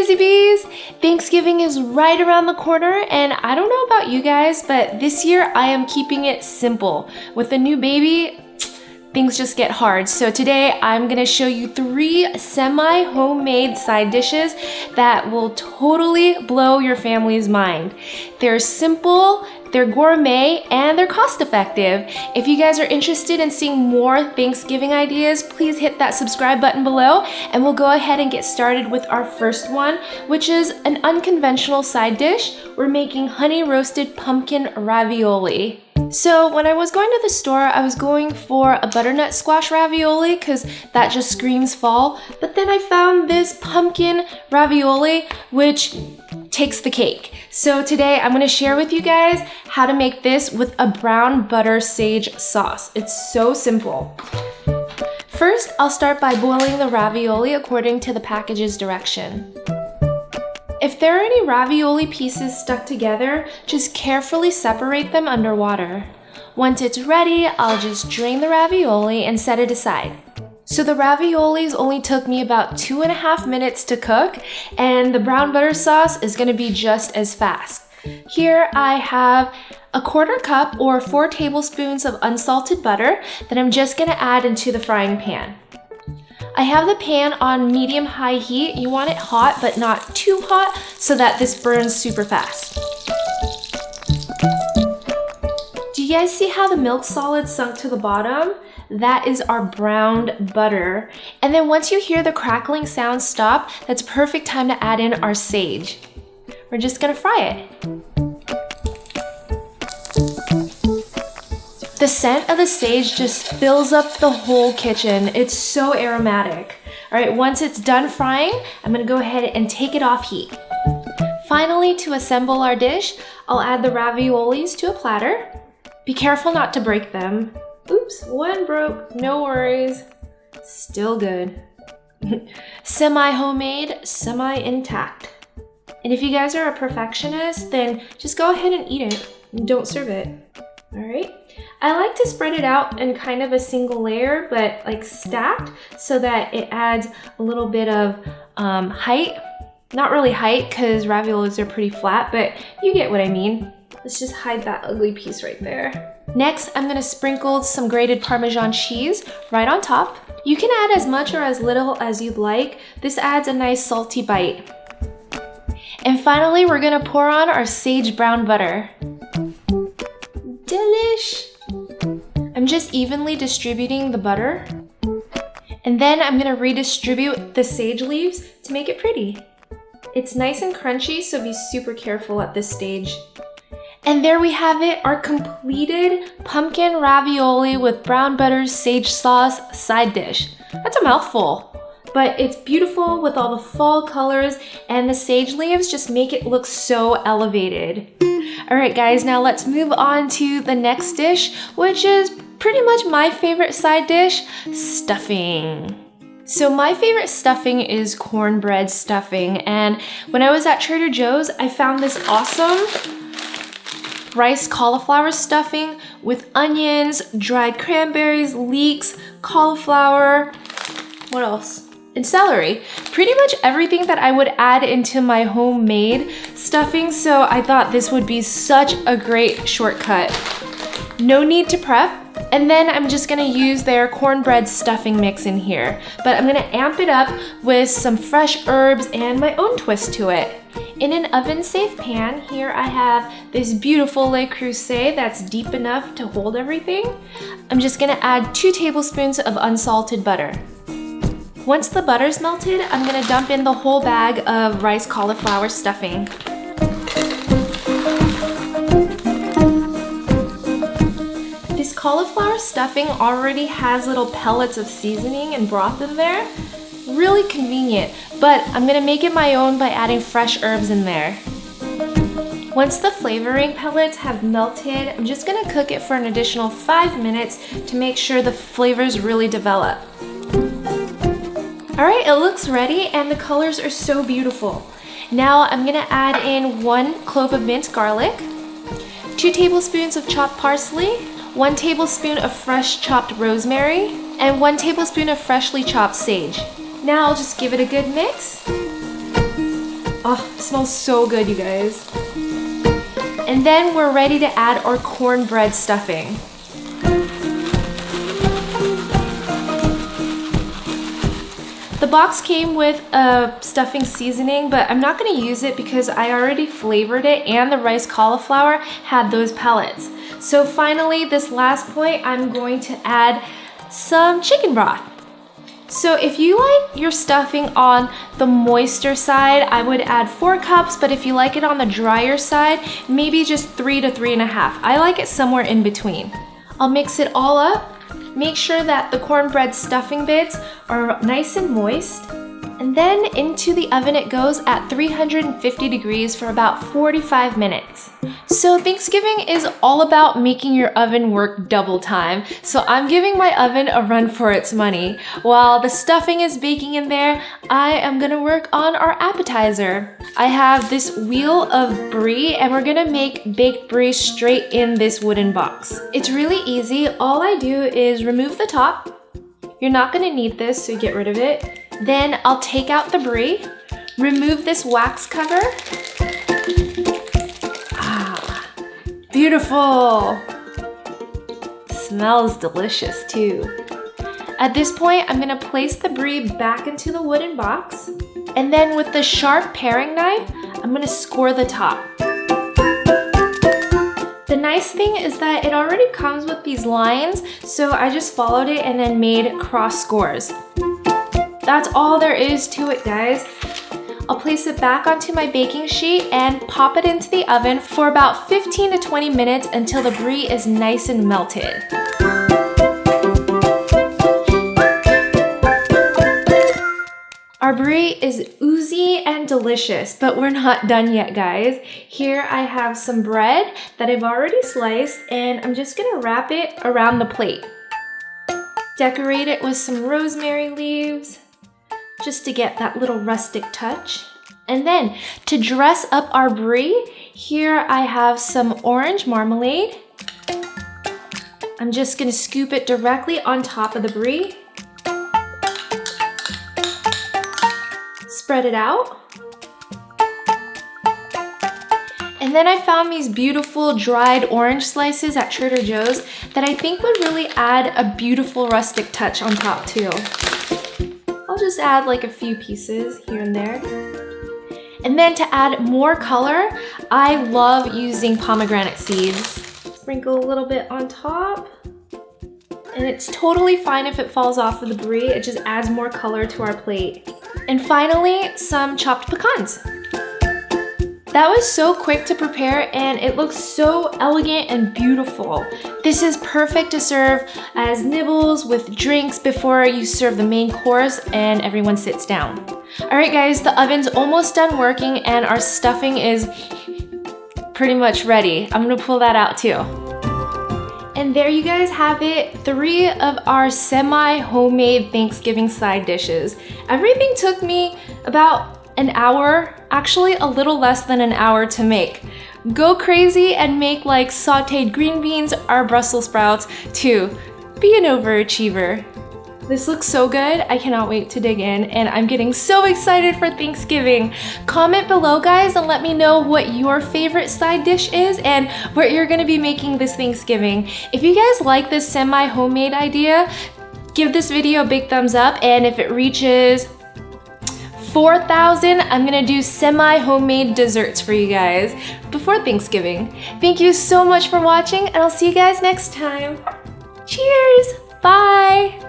Busy Bees! Thanksgiving is right around the corner, and I don't know about you guys, but this year I am keeping it simple. With a new baby, things just get hard. So today I'm gonna show you 3 semi-homemade side dishes that will totally blow your family's mind. They're simple, they're gourmet, and they're cost-effective. If you guys are interested in seeing more Thanksgiving ideas, please hit that subscribe button below, and we'll go ahead and get started with our first one, which is an unconventional side dish. We're making honey roasted pumpkin ravioli. So when I was going to the store, I was going for a butternut squash ravioli because that just screams fall. But then I found this pumpkin ravioli, which takes the cake. So today I'm going to share with you guys how to make this with a brown butter sage sauce. It's so simple. First, I'll start by boiling the ravioli according to the package's direction. If there are any ravioli pieces stuck together, just carefully separate them underwater. Once it's ready, I'll just drain the ravioli and set it aside. So the raviolis only took me about 2.5 minutes to cook, and the brown butter sauce is gonna be just as fast. Here I have a 1/4 cup or 4 tablespoons of unsalted butter that I'm just gonna add into the frying pan. I have the pan on medium-high heat. You want it hot, but not too hot, so that this burns super fast. Do you guys see how the milk solid sunk to the bottom? That is our browned butter. And then once you hear the crackling sound stop, that's a perfect time to add in our sage. We're just gonna fry it. The scent of the sage just fills up the whole kitchen. It's so aromatic. All right, once it's done frying, I'm gonna go ahead and take it off heat. Finally, to assemble our dish, I'll add the raviolis to a platter. Be careful not to break them. Oops, one broke, no worries. Still good. Semi-homemade, semi-intact. And if you guys are a perfectionist, then just go ahead and eat it. Don't serve it. All right. I like to spread it out in kind of a single layer, but like stacked, so that it adds a little bit of height. Not really height, because raviolis are pretty flat, but you get what I mean. Let's just hide that ugly piece right there. Next, I'm gonna sprinkle some grated Parmesan cheese right on top. You can add as much or as little as you'd like. This adds a nice salty bite. And finally, we're gonna pour on our sage brown butter. Delish! I'm just evenly distributing the butter. And then I'm gonna redistribute the sage leaves to make it pretty. It's nice and crunchy, so be super careful at this stage. And there we have it, our completed pumpkin ravioli with brown butter sage sauce side dish. That's a mouthful, but it's beautiful with all the fall colors, and the sage leaves just make it look so elevated. All right, guys, now let's move on to the next dish, which is pretty much my favorite side dish, stuffing. So my favorite stuffing is cornbread stuffing, and when I was at Trader Joe's, I found this awesome rice cauliflower stuffing with onions, dried cranberries, leeks, cauliflower, what else? And celery. Pretty much everything that I would add into my homemade stuffing, so I thought this would be such a great shortcut. No need to prep. And then I'm just gonna use their cornbread stuffing mix in here. But I'm gonna amp it up with some fresh herbs and my own twist to it. In an oven-safe pan, here I have this beautiful Le Creuset that's deep enough to hold everything. I'm just gonna add 2 tablespoons of unsalted butter. Once the butter's melted, I'm gonna dump in the whole bag of rice cauliflower stuffing. This cauliflower stuffing already has little pellets of seasoning and broth in there. Really convenient, but I'm gonna make it my own by adding fresh herbs in there. Once the flavoring pellets have melted, I'm just gonna cook it for an additional 5 minutes to make sure the flavors really develop. All right, it looks ready and the colors are so beautiful. Now I'm gonna add in 1 clove of minced garlic, 2 tablespoons of chopped parsley, 1 tablespoon of fresh chopped rosemary, and 1 tablespoon of freshly chopped sage. Now I'll just give it a good mix. Oh, it smells so good, you guys. And then we're ready to add our cornbread stuffing. The box came with a stuffing seasoning, but I'm not gonna use it because I already flavored it and the rice cauliflower had those pellets. So finally, this last point, I'm going to add some chicken broth. So if you like your stuffing on the moister side, I would add 4 cups, but if you like it on the drier side, maybe just 3 to 3.5. I like it somewhere in between. I'll mix it all up. Make sure that the cornbread stuffing bits are nice and moist. And then into the oven it goes at 350 degrees for about 45 minutes. So Thanksgiving is all about making your oven work double time. So I'm giving my oven a run for its money. While the stuffing is baking in there, I am gonna work on our appetizer. I have this wheel of Brie and we're gonna make baked Brie straight in this wooden box. It's really easy. All I do is remove the top. You're not gonna need this, so get rid of it. Then I'll take out the Brie, remove this wax cover. Ah, beautiful. Smells delicious too. At this point, I'm gonna place the Brie back into the wooden box. And then with the sharp paring knife, I'm gonna score the top. The nice thing is that it already comes with these lines, so I just followed it and then made cross scores. That's all there is to it, guys. I'll place it back onto my baking sheet and pop it into the oven for about 15 to 20 minutes until the Brie is nice and melted. Our Brie is oozy and delicious, but we're not done yet, guys. Here I have some bread that I've already sliced, and I'm just gonna wrap it around the plate. Decorate it with some rosemary leaves, just to get that little rustic touch. And then to dress up our Brie, here I have some orange marmalade. I'm just gonna scoop it directly on top of the Brie. Spread it out. And then I found these beautiful dried orange slices at Trader Joe's that I think would really add a beautiful rustic touch on top too. I'll just add like a few pieces here and there. And then to add more color, I love using pomegranate seeds. Sprinkle a little bit on top. And it's totally fine if it falls off of the Brie, it just adds more color to our plate. And finally, some chopped pecans. That was so quick to prepare and it looks so elegant and beautiful. This is perfect to serve as nibbles with drinks before you serve the main course and everyone sits down. All right guys, the oven's almost done working and our stuffing is pretty much ready. I'm gonna pull that out too. And there you guys have it, 3 of our semi-homemade Thanksgiving side dishes. Everything took me about an hour, actually a little less than an hour to make. Go crazy and make like sauteed green beans or Brussels sprouts too. Be an overachiever. This looks so good, I cannot wait to dig in and I'm getting so excited for Thanksgiving. Comment below guys and let me know what your favorite side dish is and what you're gonna be making this Thanksgiving. If you guys like this semi-homemade idea, give this video a big thumbs up and if it reaches 4,000, I'm gonna do semi-homemade desserts for you guys before Thanksgiving. Thank you so much for watching and I'll see you guys next time. Cheers, bye.